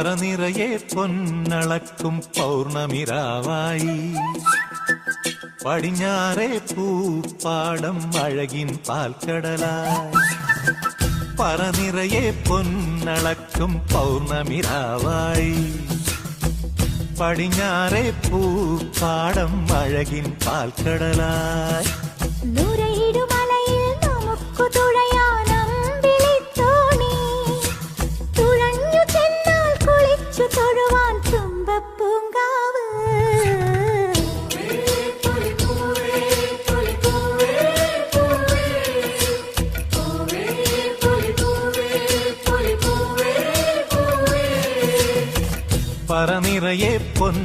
പറനിറയെ പൊന്നളക്കും പൗർണമിരാവായി പടിഞ്ഞാറേ പൂപ്പാടം അഴകിൻ പാൽക്കടലായി പറനിറയെ പൊന്നളക്കും പൗർണമിരാവായി പടിഞ്ഞാറേ പൂപ്പാടം അഴകിൻ പാൽക്കടലായി നൂരയിടുമലയിൽ നമുക്കു തുഴയാനമ്പിളിത്തോണി തുഴഞ്ഞു ചെന്നാൽ കുളിച്ചു തൊഴുവാൻ തുമ്പപ്പൂങ്കാവ് പറനിറയെ പൊൻ